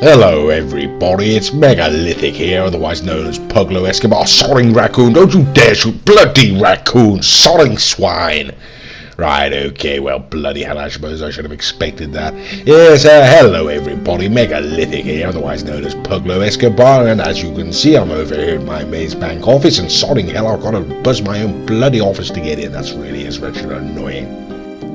Hello everybody, it's Megalithic here, otherwise known as Puglo Escobar. Sodding raccoon, don't you dare shoot, bloody raccoon, sodding swine. Right, okay, well, bloody hell, I suppose I should have expected that. Yes, hello everybody, Megalithic here, otherwise known as Puglo Escobar, and as you can see, I'm over here in my Maze Bank office, and sodding hell, I've got to buzz my own bloody office to get in. That's really annoying.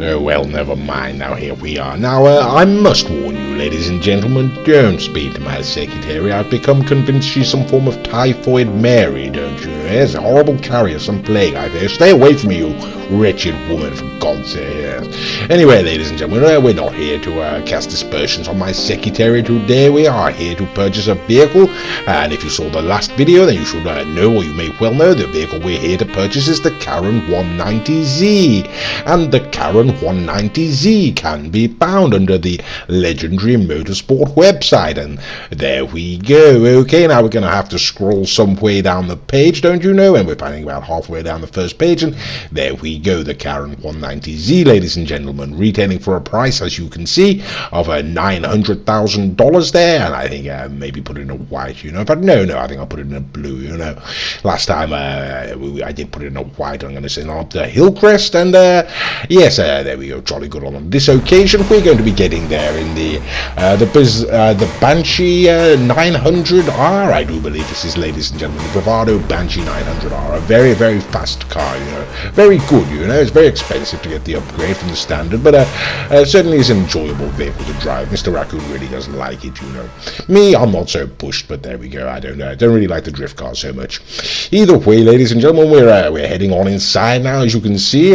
Oh, well, never mind. Now, here we are. Now, I must warn you, ladies and gentlemen, don't speak to my secretary. I've become convinced she's some form of typhoid Mary, don't you? Yes, a horrible carrier, some plague, I fear. Stay away from me, you wretched woman, for God's sake, yes. Anyway, ladies and gentlemen, we're not here to cast aspersions on my secretary today. We are here to purchase a vehicle, and if you saw the last video, then you should know, or you may well know, the vehicle we're here to purchase is the Karin 190Z, and the Karin 190Z can be found under the legendary motorsport website, and there we go. Okay, now we're going to have to scroll some way down the page, don't you know, and we're finding about halfway down the first page, and there we go, the Karin 190Z, ladies and gentlemen, retailing for a price, as you can see, of $900,000 there, and I think maybe put it in a white, you know, but no, I think I'll put it in a blue, you know. Last time I did put it in a white. I'm going to say up the Hillcrest, and yes, there we go, jolly good. On this occasion, we're going to be getting there in the Banshee 900R, I do believe this is, ladies and gentlemen, the Bravado Banshee 900R, a very, very fast car, you know, very good, you know. It's very expensive to get the upgrade from the standard, but certainly is an enjoyable vehicle to drive. Mr. Raccoon really doesn't like it, you know. Me, I'm not so pushed, but there we go. I don't really like the drift car so much. Either way, ladies and gentlemen, we're heading on inside now, as you can see.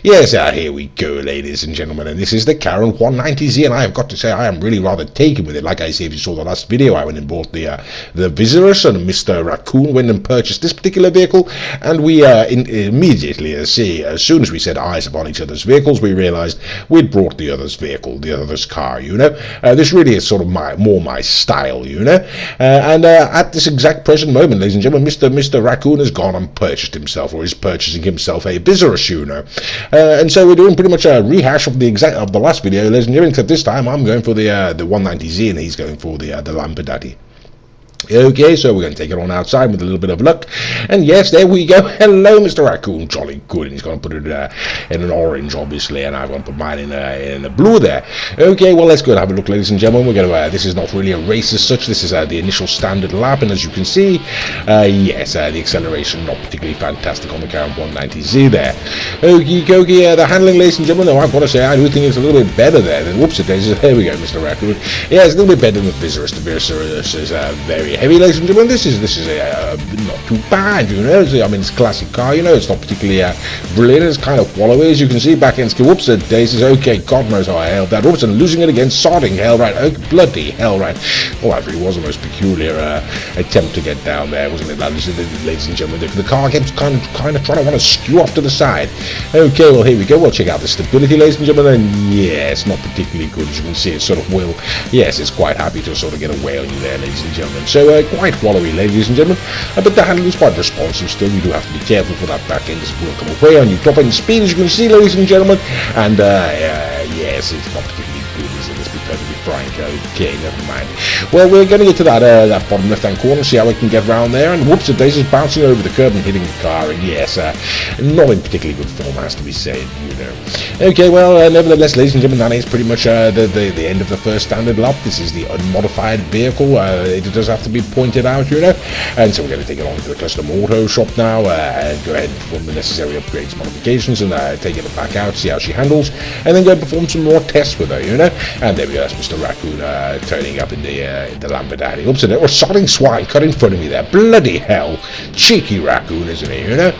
Yes, here we go, ladies and gentlemen, and this is the Karin 190Z, and I have got to say I am really rather taken with it. Like I say, if you saw the last video, I went and bought the Visitorus, and Mr. Raccoon went and purchased this particular vehicle, and we immediately, as soon as we set eyes upon each other's vehicles, we realized we'd brought the other's vehicle, the other's car, you know. This really is sort of more my style, you know, and at this exact present moment, ladies and gentlemen, Mr. Raccoon has gone and purchased himself, or is purchasing himself, a Visitorus, you know, and so we're doing pretty much a rehash of the last video, ladies and gentlemen, except this time I'm going for the 190Z, and he's going for the Lamborghini. Okay, so we're going to take it on outside with a little bit of luck, and yes, there we go. Hello, Mr. Raccoon, jolly good, and he's going to put it in an orange, obviously, and I'm going to put mine in a blue there. Okay, well, let's go and have a look, ladies and gentlemen. We're going to, this is not really a race as such, this is the initial standard lap, and as you can see, yes, the acceleration not particularly fantastic on the Karin 190Z there. Okie dokie, the handling, ladies and gentlemen, I've got to say, I do think it's a little bit better there than, whoops, there we go, Mr. Raccoon. Yeah, it's a little bit better than the Visitorus. The Visitorus is very heavy, ladies and gentlemen. This is not too bad, you know. I mean, it's a classic car, you know. It's not particularly brilliant. It's kind of wallowy, as you can see. Back end skill, whoops, daisies. Okay, God knows how I held that. Whoops, and losing it again. Sodding hell, right? Oh, bloody hell, right? Oh, that really was the most peculiar attempt to get down there, wasn't it, ladies and gentlemen? The car kept kind of trying to want to skew off to the side. Okay, well, here we go. We'll check out the stability, ladies and gentlemen. And yes, not particularly good, as you can see. It sort of will. Yes, it's quite happy to sort of get away on you there, ladies and gentlemen. So quite wallowy, ladies and gentlemen, but the handling is quite responsive still. You do have to be careful for that back end, as it will come away on you. Top end speed, as you can see, ladies and gentlemen, and yes, it's not particularly good, is it? Let's be perfectly frank. Okay, never mind. Well, we're going to get to that bottom left-hand corner, see how we can get round there, and whoops, the daisies bouncing over the curb and hitting the car, and yes, not in particularly good form, has to be said, you know. Okay, well, nevertheless, ladies and gentlemen, that is pretty much the end of the first standard lap. This is the unmodified vehicle. It does have to be pointed out, you know, and so we're going to take it on to the custom auto shop now, and go ahead and perform the necessary upgrades, modifications, and take it back out, see how she handles, and then go perform some more tests with her, you know. And there we go, that's Mr. Raccoon turning up in the Lamborghini. Oops, and sodding swine cut in front of me there. Bloody hell, cheeky raccoon, isn't he? You know.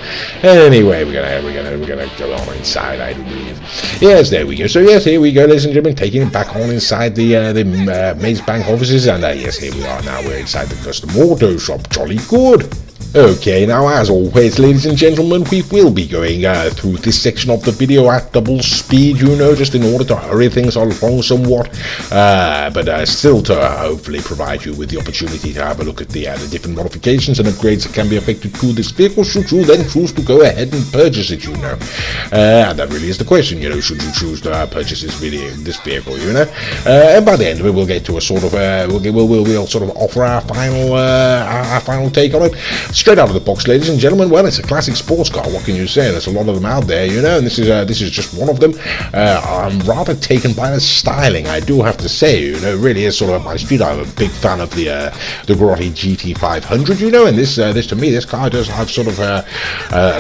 Anyway, we're gonna go on inside, I do believe. Yes, there we go. So yes, here we go, ladies and gentlemen, taking it back on inside the Maze Bank offices, and yes, here we are now. We're inside the custom auto shop. Jolly good. Okay, now as always, ladies and gentlemen, we will be going through this section of the video at double speed, just in order to hurry things along somewhat, but still to hopefully provide you with the opportunity to have a look at the different modifications and upgrades that can be affected to this vehicle, should you then choose to go ahead and purchase it, and that really is the question, should you choose to purchase this vehicle, and by the end of it, we'll get to a sort of, we'll sort of offer our final take on it. Straight out of the box, ladies and gentlemen, well, it's a classic sports car. What can you say? There's a lot of them out there, and this is just one of them. I'm rather taken by the styling, I do have to say. It really is sort of up my street. I'm a big fan of the Grotti GT500, and this to me, this car does have sort of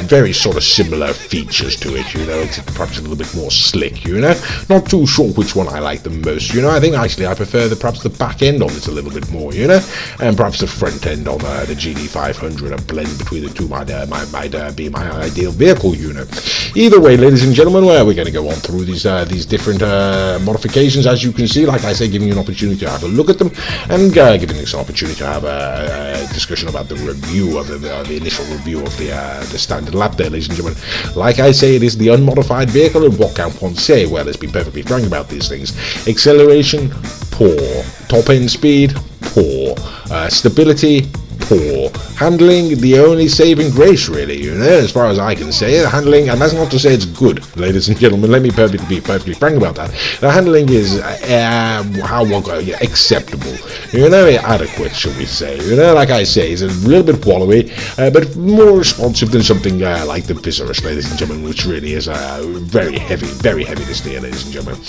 very sort of similar features to it. It's perhaps a little bit more slick. Not too sure which one I like the most. I think actually I prefer perhaps the back end on it a little bit more. And perhaps the front end on the GT500. A blend between the two might be my ideal vehicle, Either way, ladies and gentlemen, we're going to go on through these different modifications, as you can see. Like I say, giving you an opportunity to have a look at them, and giving us an opportunity to have a discussion about the review of the initial review of the standard lap there, ladies and gentlemen. Like I say, it is the unmodified vehicle, and what can one say? Well, let's be perfectly frank about these things. Acceleration, poor. Top end speed, poor. Stability, poor. Handling, the only saving grace, really, as far as I can say it. Handling, and that's not to say it's good, ladies and gentlemen. Let me be perfectly frank about that. The handling is acceptable, adequate, shall we say. Like I say, it's a little bit wallowy, but more responsive than something like the Viserys, ladies and gentlemen, which really is very heavy to steer, ladies and gentlemen.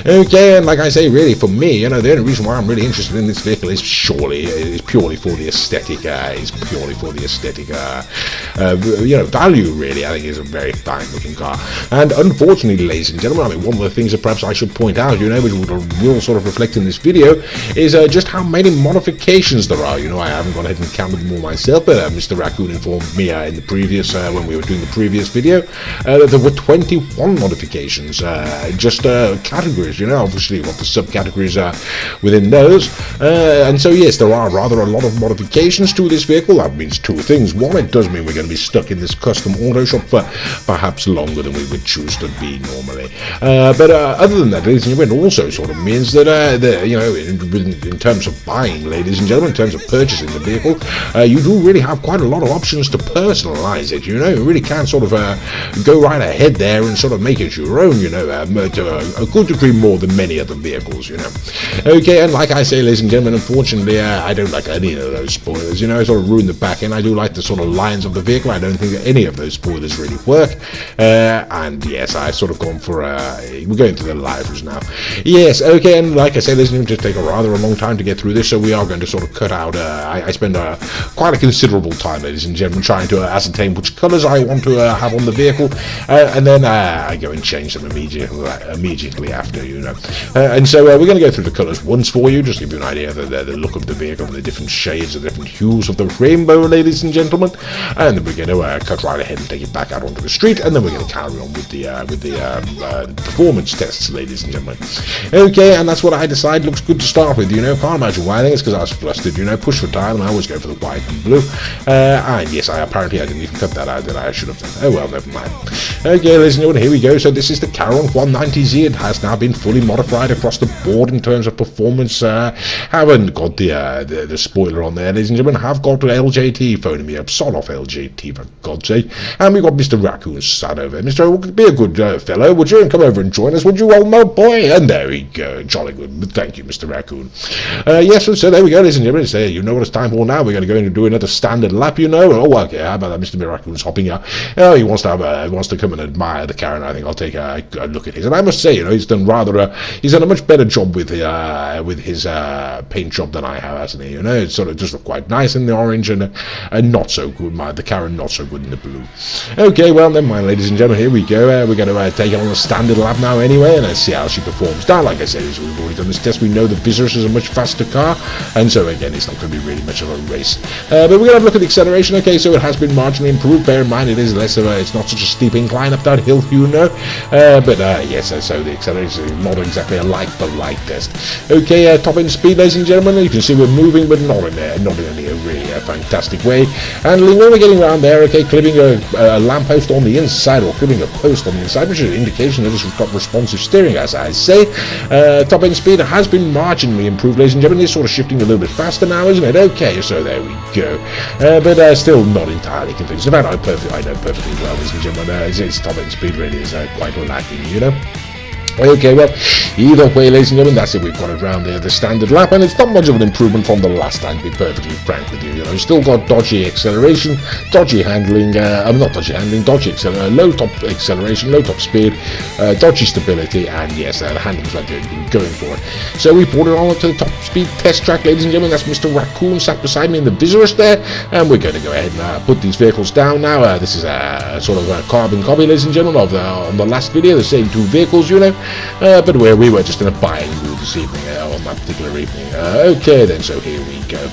Okay, and like I say, really, for me, the only reason why I'm really interested in this vehicle is purely for the aesthetic. Value, really. I think it's a very fine looking car. And unfortunately, ladies and gentlemen, one of the things that perhaps I should point out, which will sort of reflect in this video, is just how many modifications there are. I haven't gone ahead and counted them all myself, but Mr. Raccoon informed me in the previous, when we were doing the previous video, that there were 21 modifications, just categories, obviously what the subcategories are within those. And so, yes, there are rather a lot of modifications to this vehicle. That means two things. One, it does mean we're going to be stuck in this custom auto shop for perhaps longer than we would choose to be normally. But other than that, ladies and gentlemen, it also sort of means that, in terms of buying, ladies and gentlemen, in terms of purchasing the vehicle, you do really have quite a lot of options to personalize it. You really can sort of go right ahead there and sort of make it your own, to a good degree more than many other vehicles, Okay, and like I say, ladies and gentlemen, unfortunately, I don't like any of those spoilers, I sort of ruin the back end. I do like the sort of lines of the vehicle. I don't think that any of those spoilers really work. And yes, I've sort of gone for, we're going to the livers now. Yes, okay, and like I said, this is going to take a rather long time to get through this, so we are going to sort of cut out, I spend quite a considerable time, ladies and gentlemen, trying to ascertain which colours I want to have on the vehicle, and then I go and change them immediately after, and so we're going to go through the colours once for you, just to give you an idea of the look of the vehicle, the different shades, the different hues of the rainbow, ladies and gentlemen, and then we're going to cut right ahead and take it back out onto the street, and then we're going to carry on with the performance tests, ladies and gentlemen. Okay, and that's what I decide looks good to start with, can't imagine why. I think it's because I was flustered, push for time, and I always go for the white and blue, and yes, I didn't even cut that out, that I should have done. Oh well, never mind. Okay, ladies and gentlemen, here we go. So this is the Karin 190Z. It has now been fully modified across the board in terms of performance. Haven't got the spoiler on there, ladies and gentlemen. Have got LJT phoning me up. Son off LJT, for God's sake. And we got Mr. Raccoon's son over. Mr. Be a good fellow, would you? And come over and join us, would you, old my boy? And there we go. Jolly good. Thank you, Mr. Raccoon. Yes, so there we go, ladies and gentlemen. So you know what it's time for now. We're going to go in and do another standard lap, Oh, okay. How about that? Mr. Raccoon's hopping out. Oh, he wants to come and admire the Karin. I think I'll take a look at his. And I must say, he's done he's done a much better job with his paint job than I have, hasn't he? It sort of just look quite nice in the orange and not so good. The Karin not so good in the blue. Okay, well, never mind, ladies and gentlemen. Here we go. We're going to take it on the standard lap now anyway, and let's see how she performs. Now, like I said, we've already done this test. We know the Viserys is a much faster car, and so again, it's not going to be really much of a race. But we're going to have a look at the acceleration. Okay, so it has been marginally improved. Bear in mind, it is less of it's not such a steep incline up that hill, but yes, so the acceleration is not exactly a like-for-like test. Okay, top end speed, ladies and gentlemen. You can see we're moving, but not in any really fantastic way. And when we're getting around there, okay, clipping a lamppost on the inside, or clipping a post on the inside, which is an indication that it's got responsive steering, as I say. Top end speed has been marginally improved, ladies and gentlemen. It's sort of shifting a little bit faster now, isn't it? Okay, so there we go. But still not entirely convinced. In fact, I know perfectly well, ladies and gentlemen, its top end speed really is quite lacking, you know. Okay, well, either way, ladies and gentlemen, that's it. We've got it around there, the standard lap, and it's not much of an improvement from the last time, to be perfectly frank with you. You know, still got dodgy acceleration, dodgy handling, not dodgy handling, dodgy low top acceleration, low top speed, dodgy stability, and yes, the handling's not going for it. So we brought it on to the top speed test track, ladies and gentlemen. That's Mr. Raccoon sat beside me in the Visorist there, and we're going to go ahead and put these vehicles down now. This is a sort of a carbon copy, ladies and gentlemen, of on the last video, the same two vehicles, you know. But where we were just in a buying mood this evening, on that particular evening. Okay then, so here we go.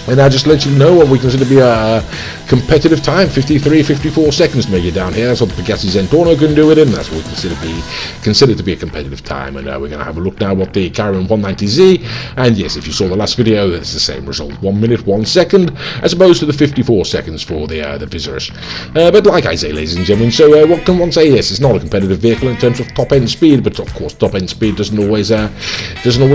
And I'll just let you know what we consider to be a competitive time, 53-54 seconds to make it down here. That's what the Bugatti Zentorno can do with it, and that's what we consider to be a competitive time. And we're going to have a look now what the Karin 190Z, and yes, if you saw the last video, it's the same result, 1 minute 1 second, as opposed to the 54 seconds for the Visorist. But like I say, ladies and gentlemen, so what can one say? Yes, it's not a competitive vehicle in terms of top end speed, but of course top end speed doesn't always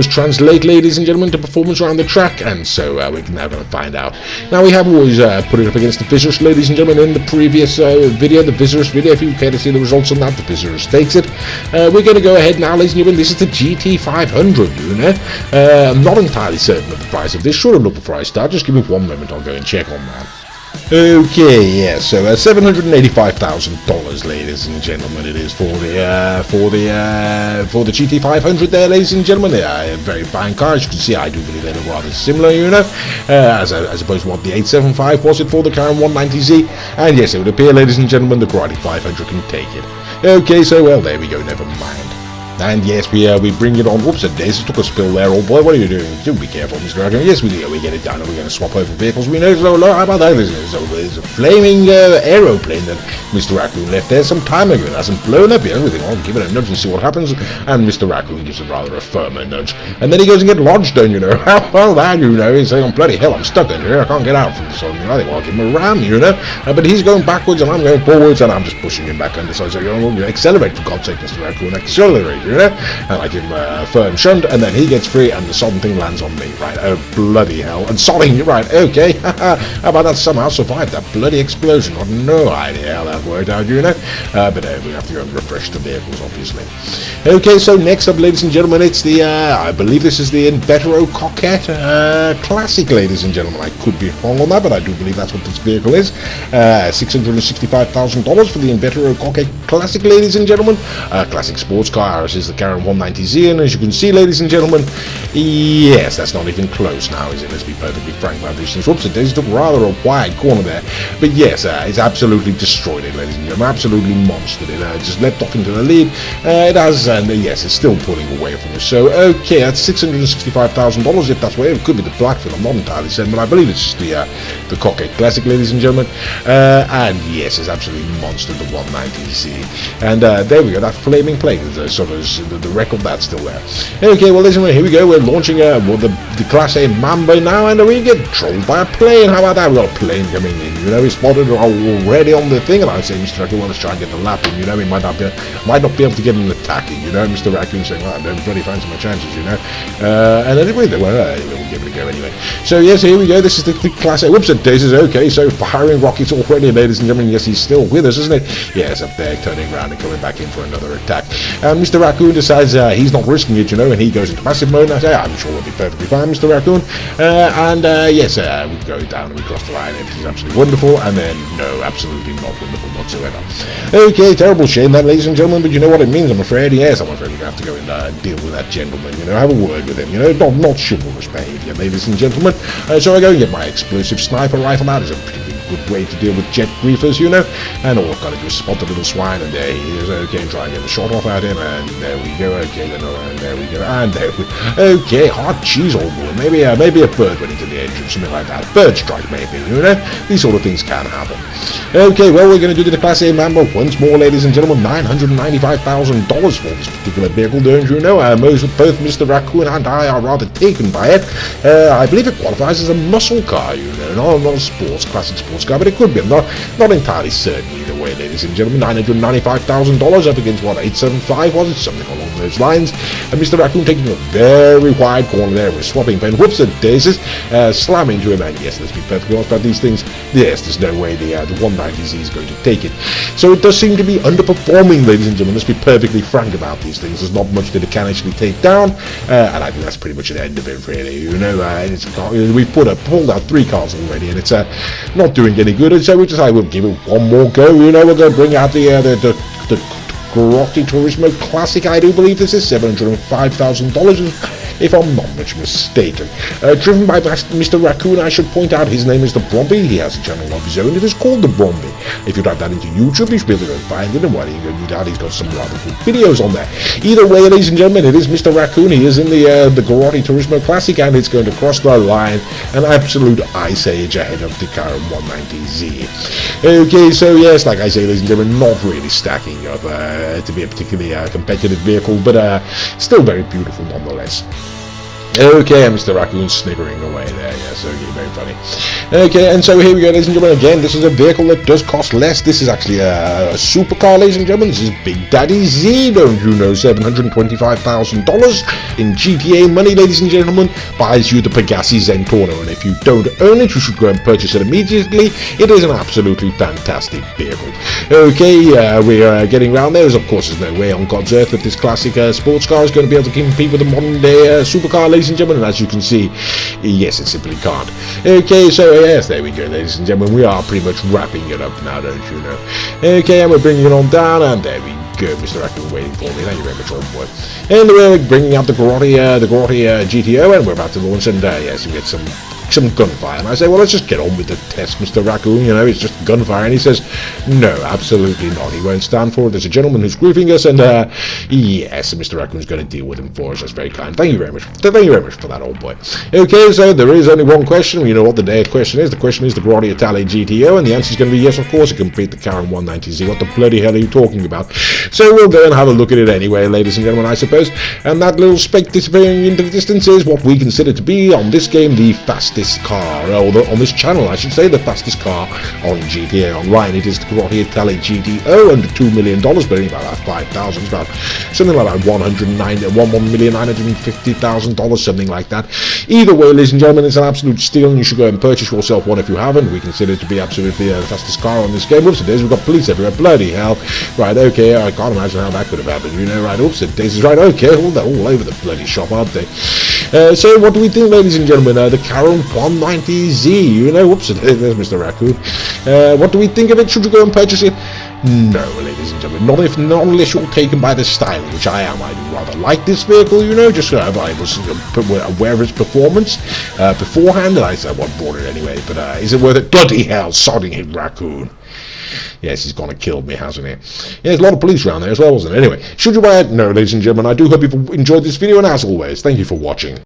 translate, ladies and gentlemen, to performance around the track, and so we're now going to find out. Now, we have always put it up against the Visorist, ladies and gentlemen, in the previous video, the Visorist video. If you care to see the results on that, the Visorist takes it. We're going to go ahead now, ladies and gentlemen. This is the GT500, you know. I'm not entirely certain of the price of this. Should have looked before I start. Just give me 1 moment, I'll go and check on that. Okay, yeah, so $785,000, ladies and gentlemen, it is for the GT500 there, ladies and gentlemen. A very fine car. As you can see, I do believe they're rather similar, you know, as opposed to what the 875 was it for the Karin 190Z. And yes, it would appear, ladies and gentlemen, the Karin 500 can take it. Okay, so well, there we go. Never mind. And yes, we bring it on. Whoops, days it took a spill there, old boy. What are you doing? Do be careful, Mr. Raccoon. Yes, we get it done, and we're going to swap over vehicles. We know so how about that? There's a flaming aeroplane that Mr. Raccoon left there some time ago. It hasn't blown up yet. Everything. I'll give it a nudge and see what happens. And Mr. Raccoon gives it rather a firmer nudge, and then he goes and gets lodged down. You know, well, that you know, he's saying, "Oh, bloody hell, I'm stuck in here. I can't get out from this." I think I'll give him a ram, you know. But he's going backwards, and I'm going forwards, and I'm just pushing him back under. So I say, "Oh, accelerate for God's sake, Mr. Raccoon, accelerate!" You know. And I give him a firm shunt, and then he gets free, and the sodding thing lands on me. Right, oh bloody hell. And sodding, right, okay. How about that somehow survived that bloody explosion? I've no idea how that worked out, you know. But we have to go and refresh the vehicles, obviously. Okay, so next up, ladies and gentlemen, it's the, I believe this is the Invetero Coquette Classic, ladies and gentlemen. I could be wrong on that, but I do believe that's what this vehicle is. $665,000 for the Invetero Coquette Classic, ladies and gentlemen. Classic sports car. This is the Karin 190Z, and as you can see, ladies and gentlemen, yes, that's not even close now, is it? Let's be perfectly frank about these things. Whoops, it took rather a wide corner there, but yes, it's absolutely destroyed it, ladies and gentlemen, absolutely monstered it. Just leapt off into the lead. It has, and yes, it's still pulling away from us. So, okay, that's $665,000, if that's where it could be the Blackfield. I'm not entirely certain, but I believe it's the Coquette Classic, ladies and gentlemen. And yes, it's absolutely monstered, the 190Z. And there we go, that flaming plate, sort of the wreck of that's still there. Okay, well, listen, here we go. We're launching the Class A Mambo now, and we get trolled by a plane. How about that? We've got a plane coming in. You know, we spotted already on the thing, and I say, Mr. Raccoon, let's try and get the lap in. You know, we might not be able to get an attack in. You know, Mr. Raccoon saying, well, I don't really fancy my chances. You know, and anyway, we'll give it a go anyway. So yes, here we go. This is the Class A. Whoops, and Daisies. Okay, so firing rockets already, ladies and gentlemen. Yes, he's still with us, isn't it? Yes, up there, turning around and coming back in for another attack. And Mr. Raccoon decides he's not risking it, you know, and he goes into massive mode. And I say, I'm sure we'll be perfectly fine, Mr. Raccoon. Yes, we go down and we cross the line. Everything's absolutely wonderful, and then no, absolutely not wonderful whatsoever. Okay, terrible shame that, ladies and gentlemen, but you know what it means, I'm afraid. Yes, I'm afraid we're going to have to go and deal with that gentleman, you know, have a word with him, you know, not chivalrous behaviour, ladies and gentlemen. So I go and get my explosive sniper rifle out. It's a pretty big good way to deal with jet griefers, you know. And all I've got to do is spot the little swine, and there he is. Okay, try and get the shot off at him, and there we go. Okay, and there we go, and there we go. Okay, hot cheese, old boy. Maybe a bird went into the engine, something like that. Bird strike, maybe, you know. These sort of things can happen. Okay, well, we're going to do the Class A Mambo once more, ladies and gentlemen. $995,000 for this particular vehicle, don't you know? Both Mr. Raccoon and I are rather taken by it. I believe it qualifies as a muscle car, you know, not a classic sports car, but it could be. I'm not entirely certain either way, ladies and gentlemen. $995,000 up against what, 875 was it? Something along those lines. And Mr. Raccoon taking a very wide corner there with swapping pen, whoops and daisies, slam into him, and yes, let's be perfectly honest about these things. Yes, there's no way the 190Z is going to take it. So it does seem to be underperforming, ladies and gentlemen. Let's be perfectly frank about these things. There's not much that it can actually take down, and I think that's pretty much the end of it, really. You know, we've pulled out 3 cars already, and it's not doing any good. And so we decided we'll give it one more go. You know, we're going to bring out the Grotti Turismo Classic. I do believe this is $705,000. If I'm not much mistaken. Driven by Mr. Raccoon, I should point out his name is the Bromby. He has a channel of his own. It is called the Bromby. If you type that into YouTube, you should be able to go and find it, and while you go do that, he's got some rather good videos on there. Either way, ladies and gentlemen, it is Mr. Raccoon. He is in the Grotti Turismo Classic, and it's going to cross the line. An absolute ice age ahead of the Karin 190Z. Okay, so yes, like I say, ladies and gentlemen, not really stacking up to be a particularly competitive vehicle, but still very beautiful nonetheless. Okay, and Mr. Raccoon sniggering away there, yes, okay, very funny. Okay, and so here we go, ladies and gentlemen. Again, this is a vehicle that does cost less. This is actually a supercar, ladies and gentlemen. This is Big Daddy Z, don't you know, $725,000 in GTA money, ladies and gentlemen, buys you the Pegassi Zentorno, and if you don't own it, you should go and purchase it immediately. It is an absolutely fantastic vehicle. Okay, we are getting around there. Of course, there's no way on God's earth that this classic sports car is going to be able to compete with the modern-day supercar, ladies and gentlemen, and as you can see, yes, it simply can't. Okay, so yes, there we go, ladies and gentlemen. We are pretty much wrapping it up now, don't you know? Okay, and we're bringing it on down, and there we go. Mr. Raccoon waiting for me. Thank you very much, old boy. And we're bringing out the Grotti GTO, and we're about to launch, and yes, we get some gunfire. And I say, well, let's just get on with the test, Mr. Raccoon, you know, it's just gunfire. And he says, no, absolutely not. He won't stand for it. There's a gentleman who's griefing us, and yes, Mr. Raccoon's going to deal with him for us. That's very kind. Thank you very much. Thank you very much for that, old boy. Okay, so there is only one question. You know what the question is. The question is the Grotti Italia GTO, and the answer is going to be yes, of course, it can beat the Karin 190Z. What the bloody hell are you talking about? So we'll go and have a look at it anyway, ladies and gentlemen, I suppose. And that little speck disappearing into the distance is what we consider to be, on this game, the fastest car, or on this channel, I should say, the fastest car on GTA Online. It is the Grotti Italia GTO, under $2 million, but only about 5,000, about something like that, $1,950,000, something like that. Either way, ladies and gentlemen, it's an absolute steal, and you should go and purchase yourself one if you haven't. We consider it to be absolutely the fastest car on this game. Oops, it is. We've got police everywhere. Bloody hell. Right, okay, I can't imagine how that could have happened, you know, right? Oops, it is. Right, okay, they're all over the bloody shop, aren't they? So what do we think, ladies and gentlemen? The Karin 190Z, you know, whoops, there's Mr. Raccoon. What do we think of it? Should you go and purchase it? No, ladies and gentlemen, not unless you're taken by the style, which I am. I do rather like this vehicle, you know, just I was aware of its performance beforehand, and I said, well, I bought it anyway, but is it worth it? Bloody hell, sodding it, Raccoon. Yes, he's gonna kill me, hasn't he? Yeah, there's a lot of police around there as well, wasn't it? Anyway, should you buy it? No, ladies and gentlemen, I do hope you've enjoyed this video, and as always, thank you for watching.